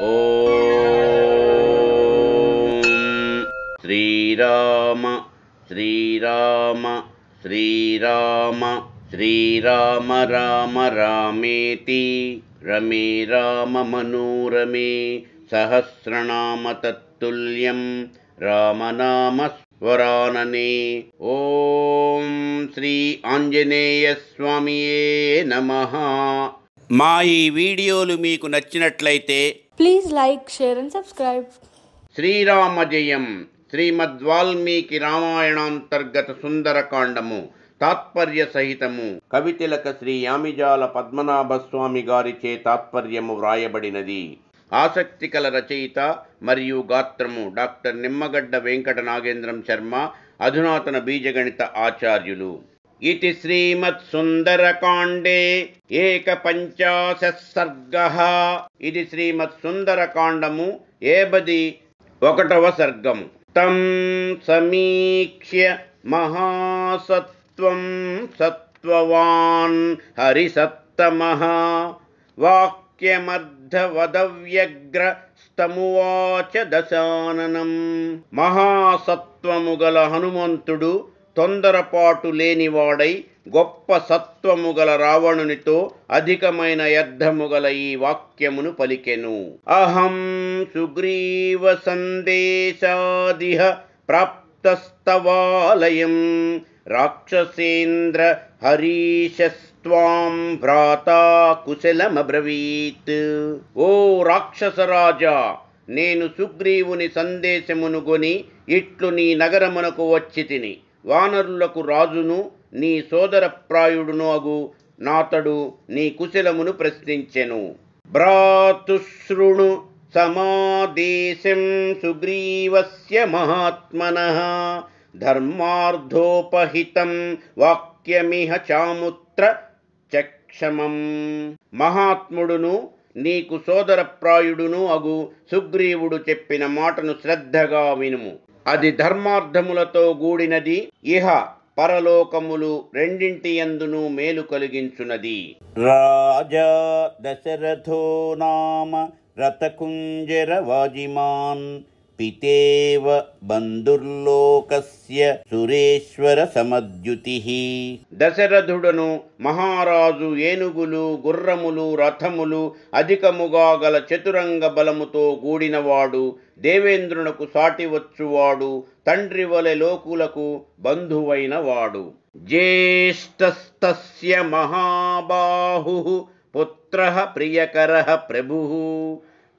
ఓం శ్రీరామ శ్రీరామ శ్రీరామ శ్రీరామ రామ రామేతి రమే రామ మనోరమే సహస్రనామ తత్తుల్యం రామనామ స్వరాననే. ఓం శ్రీ ఆంజనేయ స్వామియే నమః. మా ఈ వీడియోలు మీకు నచ్చినట్లయితే please like, share and subscribe. శ్రీరామ జయం. శ్రీమద్వాల్మీకి రామాయణాంతర్గత సుందరకాండము తాత్పర్య సహితము కవితిలక శ్రీ యామిజాల పద్మనాభస్వామి గారిచే తాత్పర్యము వ్రాయబడినది. ఆసక్తికల రచయిత మరియు గాత్రము డాక్టర్ నిమ్మగడ్డ వెంకట నాగేంద్రం శర్మ, అధునాతన బీజగణిత ఆచార్యులు. ఇతి శ్రీమత్ సుందరకాండే ఏకపంచాశః సర్గః. ఇది శ్రీమత్ సుందరకాండము 81వ సర్గము. తం సమీక్ష్య మహాసత్వం సత్వవాన్ హరిసత్తమః వాక్యమర్ధవదవ్యగ్ర స్తమువాచ దశాననం. మహాసత్వము గల హనుమంతుడు తొందరపాటు లేనివాడై గొప్ప సత్వము గల రావణునితో అధికమైన యద్ధము గల ఈ వాక్యమును పలికెను. అహం సుగ్రీవ సందేశాదిహ ప్రాప్తస్తవాలయం రాక్షసేంద్ర హరీశస్త్వాం భ్రాతా కుశలమబ్రవీత్. ఓ రాక్షసరాజా, నేను సుగ్రీవుని సందేశమును గొని ఇట్లు నీ నగరమునకు వచ్చి తిని. వానరులకు రాజును నీ సోదరప్రాయుడును అగు నాతడు నీ కుశలమును ప్రశ్నించెను. భ్రాతుశృణు సమాదేశం సుగ్రీవస్య మహాత్మనః ధర్మార్థోపహితం వాక్యమిహ చాముత్ర చక్షమం. మహాత్ముడును నీకు సోదరప్రాయుడును అగు సుగ్రీవుడు చెప్పిన మాటను శ్రద్ధగా వినుము. అది ధర్మార్థములతో గూడినది, ఇహ పరలోకములు రెండింటియందును మేలు కలిగించున్నది. రాజా దశరథో నామ రథకుంజర వాజిమాన్ పితేవ బంధుర్లోకస్య సురేశ్వర సమద్యుతిః. దశరథుడను మహారాజు ఏనుగులు, గుర్రములు, రథములు అధికముగా గల చతురంగ బలముతో కూడినవాడు, దేవేంద్రునకు సాటివచ్చువాడు, తండ్రి వలె లోకులకు బంధువైన వాడు. జ్యేష్ఠస్తస్య మహాబాహుః పుత్రః ప్రియకరః ప్రభుః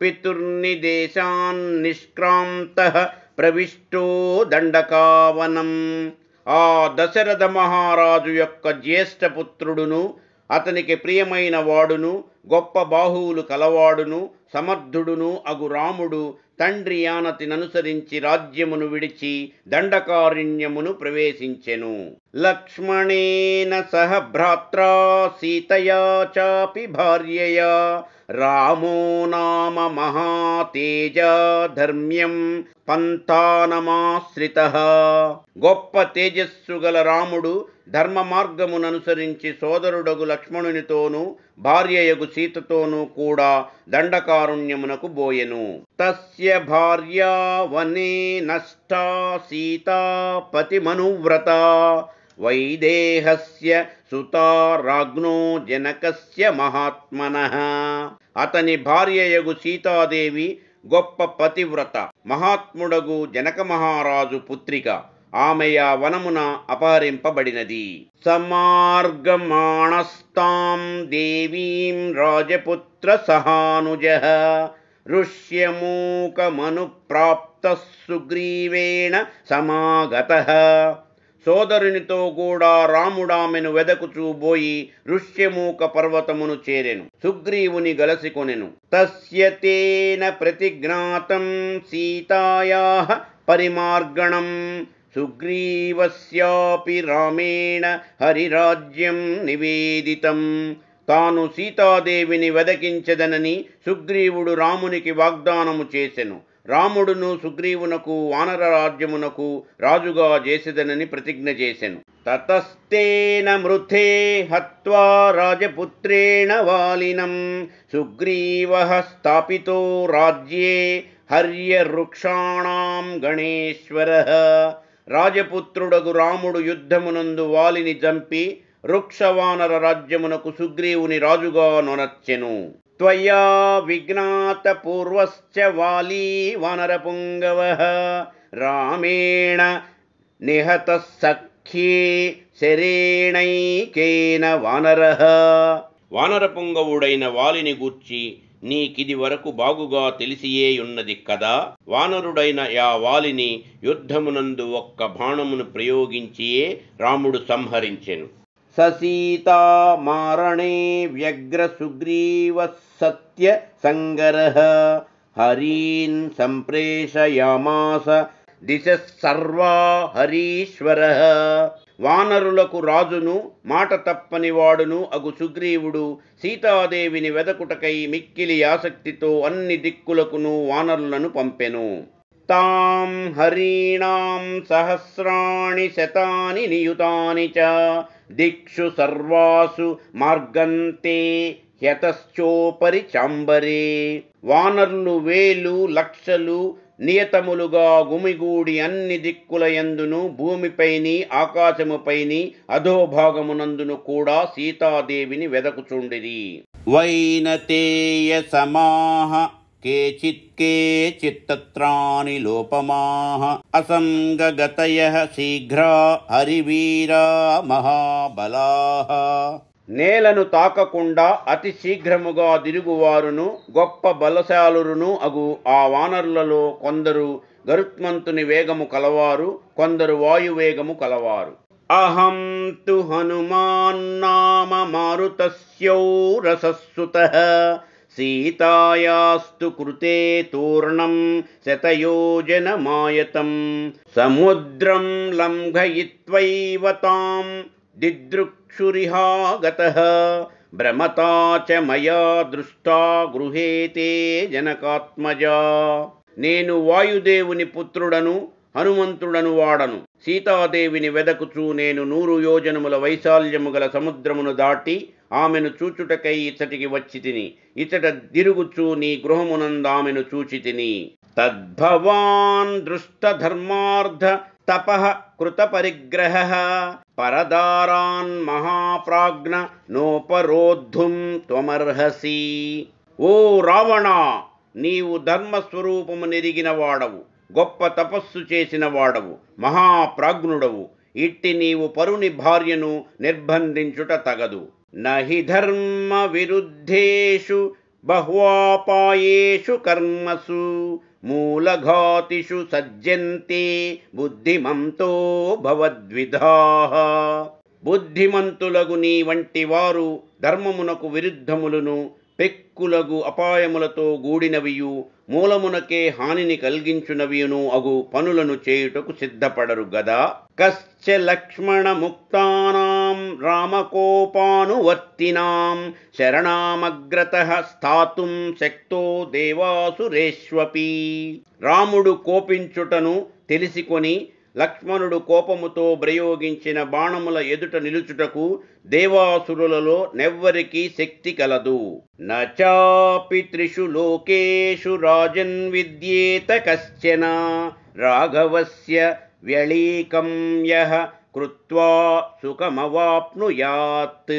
పితుర్నిదేశాన్ నిష్క్రాంతః ప్రవిష్టో దండకావనం. ఆ దశరథ మహారాజు యొక్క జ్యేష్ఠపుత్రుడును, అతనికి ప్రియమైన వాడును, గొప్ప బాహువులు కలవాడును, సమర్థుడును అగు రాముడు తండ్రి ఆనతిననుసరించి రాజ్యమును విడిచి దండకారణ్యమును ప్రవేశించెను. లక్ష్మణేన సహ భ్రాత్రా సీతయా చాపి భార్యయా రామో నామ మహాతేజ ధర్మ్యం పంథానమాశ్రితః. గొప్ప తేజస్సు గల రాముడు ధర్మ మార్గముననుసరించి సోదరుడగు లక్ష్మణునితోనూ భార్యయగు సీతతోనూ కూడా దండకారణ్యమునకు బోయెను. తస్య భార్యా వనే నష్టా సీతా పతిమనువ్రత వైదేహస్య సుతా రాజ్ఞో జనకస్య మహాత్మనః. అతని భార్యయగు సీతాదేవి గొప్ప పతివ్రత, మహాత్ముడగు జనక మహారాజు పుత్రిక. ఆమెయ వనమున అపహరింపబడినది. సమార్గమాణస్తాం దేవీం రాజపుత్ర సహానుజః ఋష్యమూకమనుప్రాప్తః సుగ్రీవేణ సమాగతః. సోదరునితో కూడా రాముడామెను వెదకుచూబోయి ఋష్యమూక పర్వతమును చేరెను. సుగ్రీవుని గలసికొనెను. తస్య తేన ప్రతిజ్ఞాతం సీతాయాః పరిమార్గణం సుగ్రీవస్యాపి రామేణ హరిరాజ్యం నివేదితం. తాను సీతాదేవిని వెదకించదనని సుగ్రీవుడు రామునికి వాగ్దానము చేసెను. రాముడును సుగ్రీవునకు వానర రాజ్యమునకు రాజుగా చేసేదనని ప్రతిజ్ఞ చేసెను. తతస్తేన మృతే హత్వా రాజపుత్రేణ వాలినం సుగ్రీవః స్థాపితో రాజ్యే హర్యవృక్షాణాం గణేశ్వరః. రాజపుత్రుడగు రాముడు యుద్ధమునందు వాలిని చంపి వృక్షవానర రాజ్యమునకు సుగ్రీవుని రాజుగా నొనర్చెను. త్వయా విజ్ఞాత పూర్వశ్చ వాలీ వానరపుంగవః రామేణ నిహతః సఖ్యే శరేణైకేన వానరః. వానరపుంగవుడైన వాలిని గూర్చి నీకిది వరకు బాగుగా తెలిసియే ఉన్నది కదా. వానరుడైన యా వాలిని యుద్ధమునందు ఒక్క బాణమును ప్రయోగించియే రాముడు సంహరించెను. సీతా మారణే వ్యగ్ర సుగ్రీవ సత్య సంగరః హరీన్ సంప్రేషయామాస దిశ సర్వా హరీశ్వరః. వానరులకు రాజును మాట తప్పని వాడును అగు సుగ్రీవుడు సీతాదేవిని వెదకుటకై మిక్కిలి ఆసక్తితో అన్ని దిక్కులకును వానరులను పంపెను. తాం హరీణాం సహస్రాణి శతాని నియుతాని చ దిక్షు సర్వాసు మార్గంతే హ్యతశ్చోపరి చాంబరే. వానరులు వేలు లక్షలు నియతములుగా గుమిగూడి అన్ని దిక్కుల యందును భూమిపైని ఆకాశముపైని అధోభాగమునందును కూడా సీతాదేవిని వెదకుచుండిరి. వైనతేయ సమాహ కేచిత్తత్రాణి లోపమాహ అసంగగతయః శీఘ్రా హరివీరా మహాబలాః. నేలను తాకకుండా అతి శీఘ్రముగా తిరుగువారును గొప్ప బలశాలురును అగు ఆ వానరులలో కొందరు గరుత్మంతుని వేగము కలవారు, కొందరు వాయువేగము కలవారు. అహం తు హనుమాన్నామ మారుతస్యౌరసస్సుతః సీతాయాస్తు కృతే తూర్ణం శతయోజనమాయతం సముద్రం లంఘయిత్వైవ తాం దిదృక్షురిహాగతః భ్రమతా చ మయా దృష్టా గృహేతే జనకాత్మజా. నేను వాయుదేవుని పుత్రుడను హనుమంతుడను వాడను. సీతాదేవిని వెదకుచూ నేను 100 యోజనముల వైశాల్యము గల సముద్రమును దాటి ఆమెను చూచుటకై ఇచ్చటికి వచ్చి తిని ఇచ్చట తిరుగుచూ నీ గృహమునందామెను చూచి తిని. తద్భవాన్ దృష్టధర్మార్థ తపః కృత పరిగ్రహః పరదారాన్ మహాప్రాజ్ఞ నోపరోద్ధుం త్వమర్హసి. ఓ రావణ, నీవు ధర్మస్వరూపము నెరిగిన వాడవు, గొప్ప తపస్సు చేసిన వాడవు, మహాప్రాజ్ఞుడవు. ఇట్టి నీవు పరుని భార్యను నిర్బంధించుట తగదు. నహి ధర్మ విరుద్ధేషు బహ్వాపాయేషు కర్మసు మూలఘాతిషు సజ్జంతే బుద్ధిమంతో భవద్విధాః. బుద్ధిమంతులగు నీ వంటి వారు ధర్మమునకు విరుద్ధములను పెక్కులగు అపాయములతో గూడినవియు మూలమునకే హానిని కలిగించునవియును అగు పనులను చేయుటకు సిద్ధపడరు గదా. కశ్చ లక్ష్మణ ముక్తానాం రామకోపానువర్తినాం శరణామగ్రతః స్థాతుం శక్తో దేవాసురేష్వపి. రాముడు కోపించుటను తెలిసికొని లక్ష్మణుడు కోపముతో ప్రయోగించిన బాణముల ఎదుట నిలుచుటకు దేవాసురులలో నెవ్వరికీ శక్తి కలదు. నచాపి త్రిషు లోకేషు రాజన్ విద్యేత కశ్చన రాఘవస్య వ్యళీకం యః కృత్వా సుఖమవాప్నుయాత్.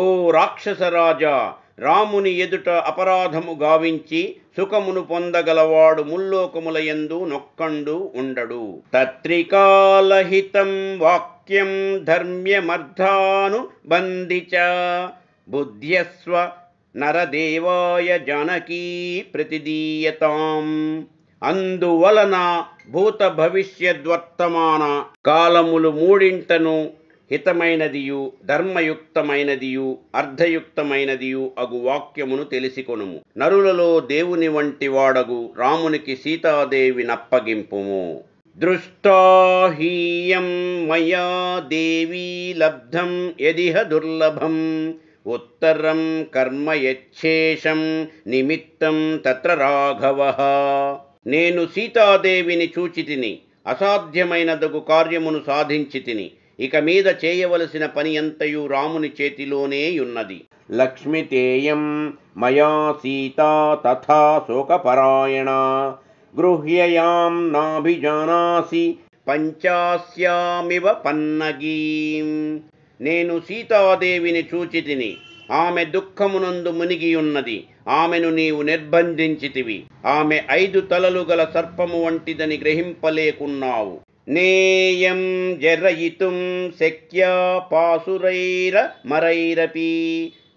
ఓ రాక్షసరాజా, రాముని ఎదుట అపరాధము గావించి సుఖమును పొందగలవాడు ముల్లోకములయందు నొక్కండు ఉండడు. తత్రికాలహితం వాక్యం ధర్మ్యమర్థాను బంధిచ బుద్ధ్యస్వ నరదేవాయ జానకీ ప్రతిదీయతాం. అందువలన భూత భవిష్యద్వర్తమాన కాలములు మూడింటను హితమైనదియు ధర్మయుక్తమైనదియు అర్ధయుక్తమైనదియు అగు వాక్యమును తెలిసికొనుము. నరులలో దేవుని వంటి వాడగు రామునికి సీతాదేవి నప్పగింపుము. దృష్టాహీయం మయా దేవీ లబ్ధం యదిహ దుర్లభం ఉత్తరం కర్మ యచ్చేషం నిమిత్తం తత్ర రాఘవః. నేను సీతాదేవిని చూచితిని, అసాధ్యమైనదగు కార్యమును సాధించితిని. ఇక మీద చేయవలసిన పని అంతయు రాముని చేతిలోనే ఉన్నది. లక్ష్మితేయం మయా సీతా తథా శోకపరాయణ గృహ్యయాం నాభిజానాసి పంచాస్యామివ పన్నగీం. నేను సీతాదేవిని చూచితిని, ఆమె దుఃఖమునందు మునిగియున్నది. ఆమెను నీవు నిర్బంధించితివి. ఆమె 5 తలలు గల సర్పము వంటిదని గ్రహింపలేకున్నావు. నేయం జరయితుం శక్యా పాసురైర మరైరపి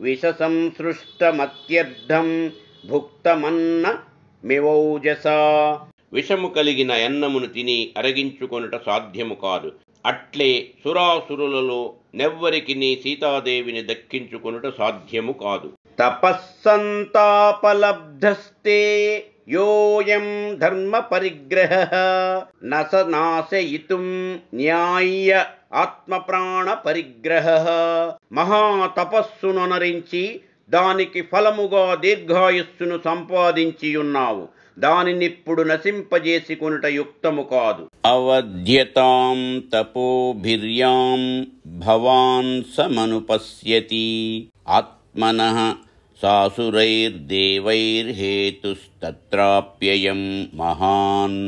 విషసంసృష్టమత్యర్థం భుక్తమన్న మివౌజసా. విషము కలిగిన అన్నమును తిని అరగించుకొనుట సాధ్యము కాదు. అట్లే సురాసురులలో నెవ్వరికి నీ సీతాదేవిని దక్కించుకొనుట సాధ్యము కాదు. తపస్సంతాపలబ్ధస్తే యోయం ధర్మ పరిగ్రహ నస నాశయితుం న్యాయ్య ఆత్మప్రాణ పరిగ్రహ. మహాతపస్సునరించి దానికి ఫలముగా దీర్ఘాయుస్సును సంపాదించియున్నావు. దానినిప్పుడు నశింపజేసికొనుట యుక్తము కాదు. అవధ్యతాం తపోభిర్యాం భవాన్ సమనుపశ్యతి ఆత్మనః సాసురైర్దేవైర్హేతుస్తత్రాప్యయం మహాన్.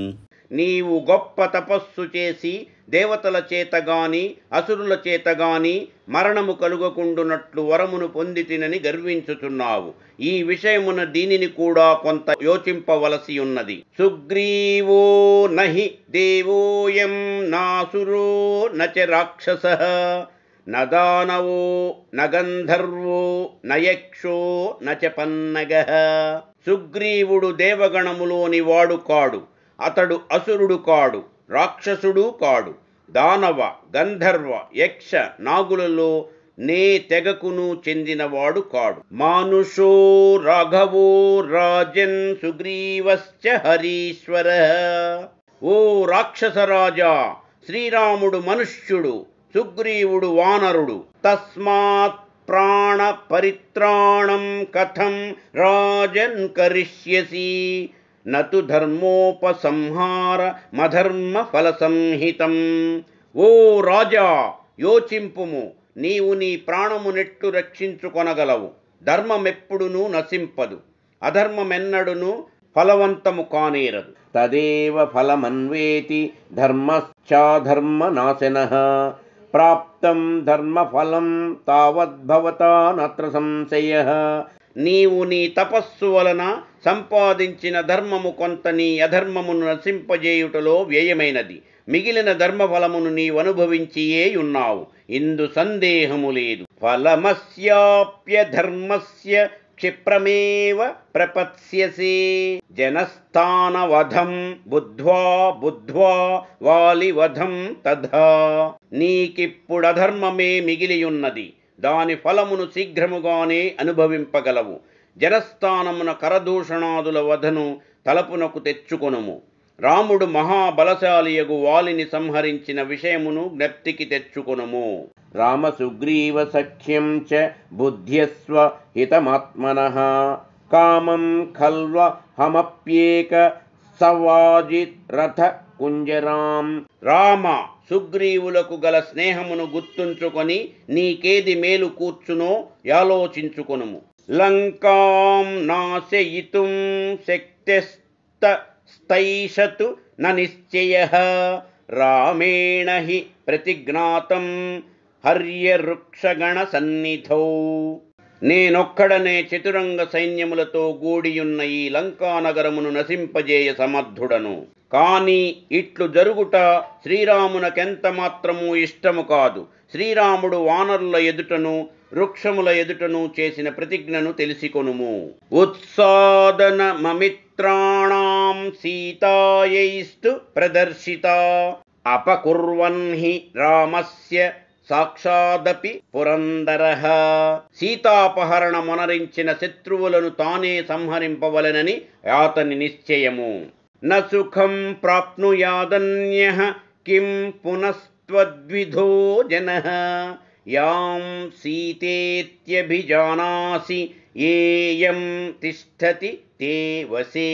నీవు గొప్ప తపస్సు చేసి దేవతల చేతగాని అసురుల చేతగాని మరణము కలుగకుండునట్లు వరమును పొందితినని గర్వించుచున్నావు. ఈ విషయమున దీనిని కూడా కొంత యోచింపవలసి ఉన్నది. సుగ్రీవో నహి దేవోయం నాసురో నచ రాక్షసః నదానవో నగంధర్వో నయక్షో నచ పన్నగః. సుగ్రీవుడు దేవగణములోని వాడు కాడు, అతడు అసురుడు కాడు, రాక్షసుడు కాడు. దానవ, గంధర్వ, యక్ష, నాగులలో నే తెగకును చెందినవాడు కాడు. మానుషో రాఘవో రాజన్ సుగ్రీవశ్చ హరీశ్వర. ఓ రాక్షసరాజా, శ్రీరాముడు మనుష్యుడు, సుగ్రీవుడు వానరుడు. తస్మాత్ ప్రాణ పరిత్రాణం కథం రాజన్ కరిష్యసి నతు ధర్మోపసంహార మధర్మ ఫల సంహితం. ఓ రాజా, యోచింపుము. నీవు నీ ప్రాణము నెట్టు రక్షించుకొనగలవు. ధర్మమెప్పుడునూ నశింపదు, అధర్మమెన్నడును ఫలవంతము కానేరదు. తదేవ ఫలమన్వేతి ధర్మశ్చాధర్మనాశనః ప్రాప్తం ధర్మఫలం తావద్భవతా నత్ర సంశయః. నీవు నీ తపస్సు వలన సంపాదించిన ధర్మము కొంత నీ అధర్మమును నశింపజేయుటలో వ్యయమైనది. మిగిలిన ధర్మఫలమును నీవనుభవించియే ఉన్నావు. ఇందు సందేహము లేదు. ఫలమస్యాప్యధర్మస్య క్షిప్రమేవ ప్రపత్స్యసి జనస్థానవధం బుద్ధ్వా బుద్ధ్వా వాలివధం తథా. నీకిప్పుడధర్మమే మిగిలియున్నది. దాని ఫలమును శీఘ్రముగానే అనుభవింపగలవు. జనస్థానమున కరదూషణాదుల వధను తలపునకు తెచ్చుకొనుము. రాముడు మహాబలశాలియగు వాలిని సంహరించిన విషయమును జ్ఞప్తికి తెచ్చుకొనుము. రామసుగ్రీవ సఖ్యం చ బుద్ధ్యస్వ హితమాత్మనః కామం ఖల్వ హమప్యేక సవాజిత్ రథ కుంజరాం. రామ సుగ్రీవులకు గల స్నేహమును గుర్తుంచుకొని నీకేది మేలు కూర్చునో యాలోచించుకొనుము. లంకాం నాశయితుం శక్తిస్తైషతు న నిశ్చయః రామేణ హి ప్రతిజ్ఞాతం హర్యవృక్షగణ సన్నిధౌ. నేనొక్కడనే చతురంగ సైన్యములతో గూడియున్న ఈ లంకానగరమును నశింపజేయ సమర్థుడను. కాని ఇట్లు జరుగుట శ్రీరామునకెంత మాత్రమూ ఇష్టము కాదు. శ్రీరాముడు వానరుల ఎదుటను వృక్షముల ఎదుటను చేసిన ప్రతిజ్ఞను తెలిసికొనుము. ఉత్సాదన మమిత్రాణాం సీతాయైస్తు ప్రదర్శిత అపకుర్వన్ హి రామస్య సాక్షాదపి పురందరః. సీతాపహరణ మొనరించిన శత్రువులను తానే సంహరింపవలెనని అతని నిశ్చయము. న సుఖం ప్రాప్నుయాదన్యః కిం పునస్త్వద్విధో జనః యాం సీతేత్యభిజానాసి ఏయం తిష్టతి తే వసే.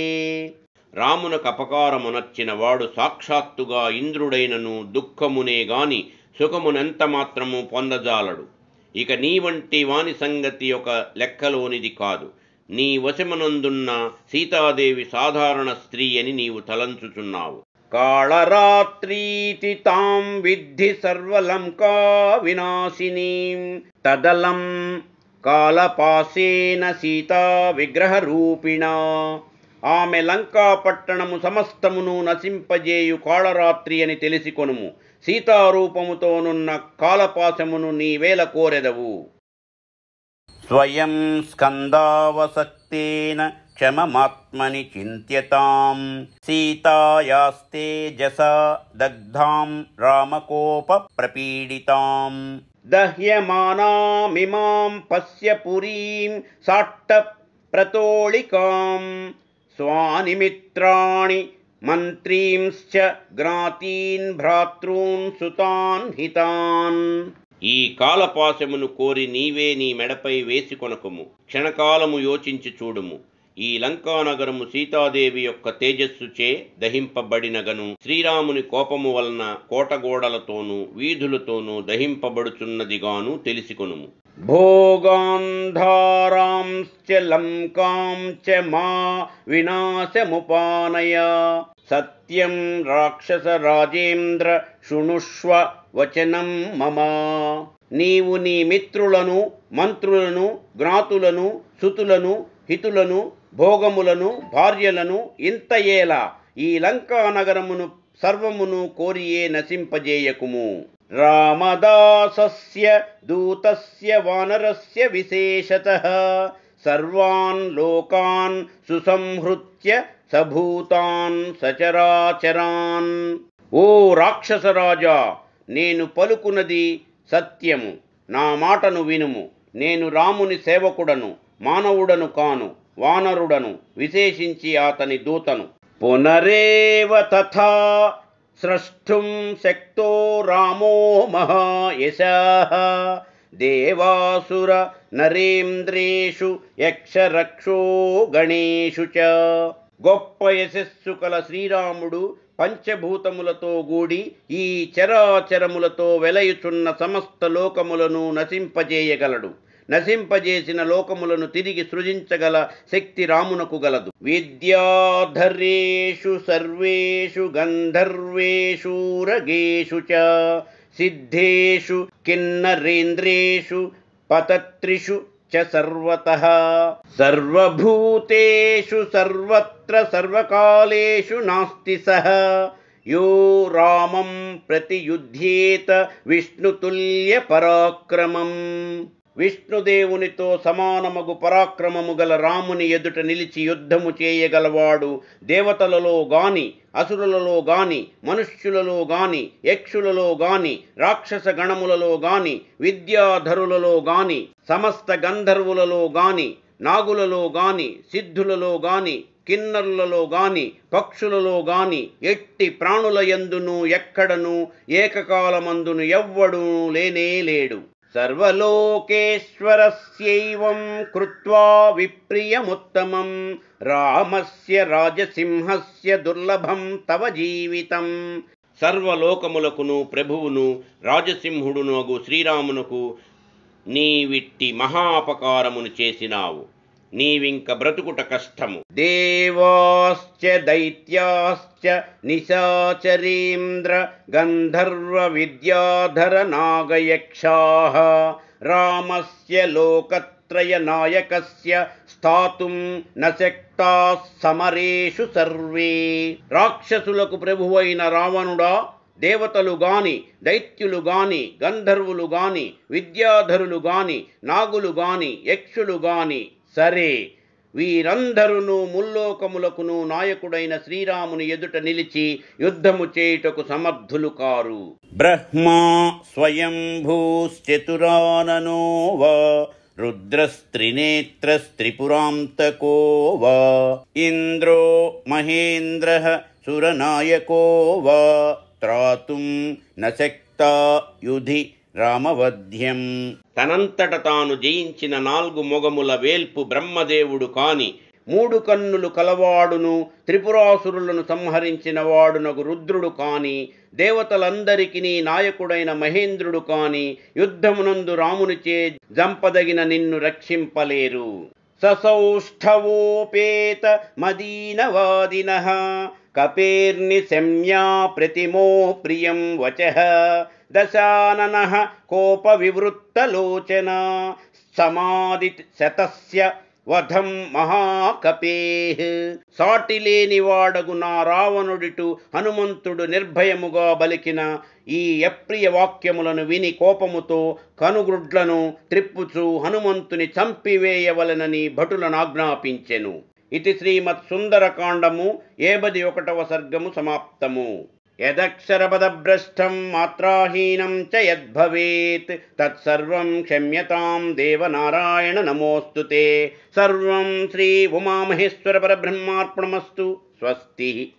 రామునకు అపకారమునర్చిన వాడు సాక్షాత్తుగా ఇంద్రుడైనను దుఃఖమునే గాని సుఖమునెంత మాత్రము పొందజాలడు. ఇక నీ వంటి వాని సంగతి ఒక లెక్కలోనిది కాదు. నీ వశమునందున్న సీతాదేవి సాధారణ స్త్రీ అని నీవు తలంచుచున్నావు. కాళరాత్రీతి తాం విద్ధి సర్వలంకా వినాశినీం తదలం కాలపాసేన సీతా విగ్రహరూపిణా. ఆమె లంకా పట్టణము సమస్తమును నశింపజేయు కాళరాత్రి అని తెలిసికొనుము. సీతారూపముతోనున్న కాలపాశమును నీవేల కోరెదవు. స్వయం స్కందావసక్తేన క్షమమాత్మని చింత్యతాం సీతాయాస్తే జసా దగ్ధాం రామకోప ప్రపీడితాం. దహ్యమానామిమాం పశ్య పురీం సాట్ట ప్రతోళికాం స్వానిమిత్రాణి మంత్రీంశ్చ జ్ఞాతీన్ భ్రాతॄన్ సుతాన్ హితాన్. ఈ కాలపాశమును కోరి నీవే నీ మెడపై వేసికొనకుము. క్షణకాలము యోచించి చూడుము. ఈ లంకానగరము సీతాదేవి యొక్క తేజస్సుచే దహింపబడినగను శ్రీరాముని కోపము వలన కోటగోడలతోనూ వీధులతోనూ దహింపబడుచున్నదిగాను తెలిసికొనుము. భోగాంధారాంశ్చ లంకాం చ మా వినాశముపానయ సత్యం రాక్షస రాజేంద్ర శృణుష్వ వచనం మమ. నీవు నీ మిత్రులను మంత్రులను జ్ఞాతులను సుతులను హితులను భోగములను భార్యలను ఇంతయేలా ఈ లంకా నగరమును సర్వమును కోరియే నశింపజేయకుము. రామదాసస్య దూతస్య వానరస్య విశేషతః సర్వాన్ లోకాన్ సుసంహృత్య సభూతాన్ సచరాచరాన్. ఓ రాక్షసరాజా, నేను పలుకున్నది సత్యము. నా మాటను వినుము. నేను రాముని సేవకుడను, మానవుడను కాను, వానరుడను, విశేషించి అతని దూతను. పునరేవ తథా స్రష్టుం శక్తో రామో మహాయశః దేవాసుర నరేంద్రేషు యక్షరక్షో గణేషు చ. గొప్ప యశస్సు కల శ్రీరాముడు పంచభూతములతో గూడి ఈ చరాచరములతో వెలయుచున్న సమస్త లోకములను నశింపజేయగలడు. నశింపజేసిన లోకములను తిరిగి సృజించగల శక్తి రామునకు గలదు. విద్యాధరేషు సర్వేషు గంధర్వేషు రగేషు చ సిద్ధేషు కిన్నరేంద్రేషు పతత్రిషు చ సర్వతః సర్వభూతేషు సర్వత్ర సర్వకాలేషు నాస్తి సహ యో రామం ప్రతియుధ్యేత విష్ణుతుల్య పరాక్రమం. విష్ణుదేవునితో సమానమగు పరాక్రమము గల రాముని ఎదుట నిలిచి యుద్ధము చేయగలవాడు దేవతలలో గాని అసురులలో గాని మనుష్యులలో గాని యక్షులలో గాని రాక్షస గణములలో గాని విద్యాధరులలో గాని సమస్త గంధర్వులలో గాని నాగులలో గాని సిద్ధులలో గాని కిన్నరులలో గాని పక్షులలో గాని ఎట్టి ప్రాణుల యందును ఎక్కడను ఏకకాలమందును ఎవ్వడు లేనే లేడు. సర్వలోకేశ్వరస్యైవం కృత్వా విప్రియముత్తమం రామస్య రాజసింహస్య దుర్లభం తవ జీవితం. సర్వలోకములకును ప్రభువును రాజసింహుడును అగు శ్రీరామునకు నీవిట్టి మహాపకారమును చేసినావు. నీవింక బ్రతుకుట కష్టము. దేవాశ్చ దైత్యాశ్చ నిశాచరేంద్ర గంధర్వ విద్యాధర నాగయక్షాః రామస్య లోకత్రయ నాయకస్య స్థాతుం నశక్తాః సమరేషు సర్వే. రాక్షసులకు ప్రభువైన రావణుడా, దేవతలు గాని దైత్యులు గాని గంధర్వులు గాని విద్యాధరులు గాని నాగులు గాని యక్షులు గాని సరే, వీరందరూ ముల్లోకములకును నాయకుడైన శ్రీరాముని ఎదుట నిలిచి యుద్ధము చేయుటకు సమర్థులు కారు. బ్రహ్మా స్వయంభూశ్చతురాననో వా రుద్రస్త్రినేత్రస్త్రిపురాంతకో వా ఇంద్రో మహేంద్రః సురనాయకో వా త్రాతుం నశక్తా యుధి రామవధ్యం. తనంతట తాను జయించిన 4 మొగముల వేల్పు బ్రహ్మదేవుడు కాని మూడు కన్నులు కలవాడును త్రిపురాసురులను సంహరించిన వాడునగు రుద్రుడు కాని, దేవతలందరికీ నాయకుడైన మహేంద్రుడు కాని యుద్ధమునందు రామునిచే జంపదగిన నిన్ను రక్షింపలేరు. ససౌష్ఠవోపేత మదీనవాదినః కపేర్నిశమ్యా ప్రతిమో ప్రియం వచః దశాననః కోపవివృత్తలోచన సమాధి శతస్య వధం మహాకపేః. సాటిలేని వాడగు నా రావణుడిటు హనుమంతుడు నిర్భయముగా బలికిన ఈ అప్రియ వాక్యములను విని కోపముతో కనుగ్రుడ్లను త్రిప్పుచు హనుమంతుని చంపివేయవలెనని భటులను ఆజ్ఞాపించెను. ఇది శ్రీమత్ సుందరకాండము 71వ సర్గము సమాప్తము. యదక్షరపదభ్రష్టం మాత్రాహీనం చ యద్భవేత్ తత్సర్వం క్షమ్యతాం దేవనారాయణ నమోస్తుతే. సర్వం శ్రీ ఉమామహేశ్వర పరబ్రహ్మార్పణమస్తు. స్వస్తి.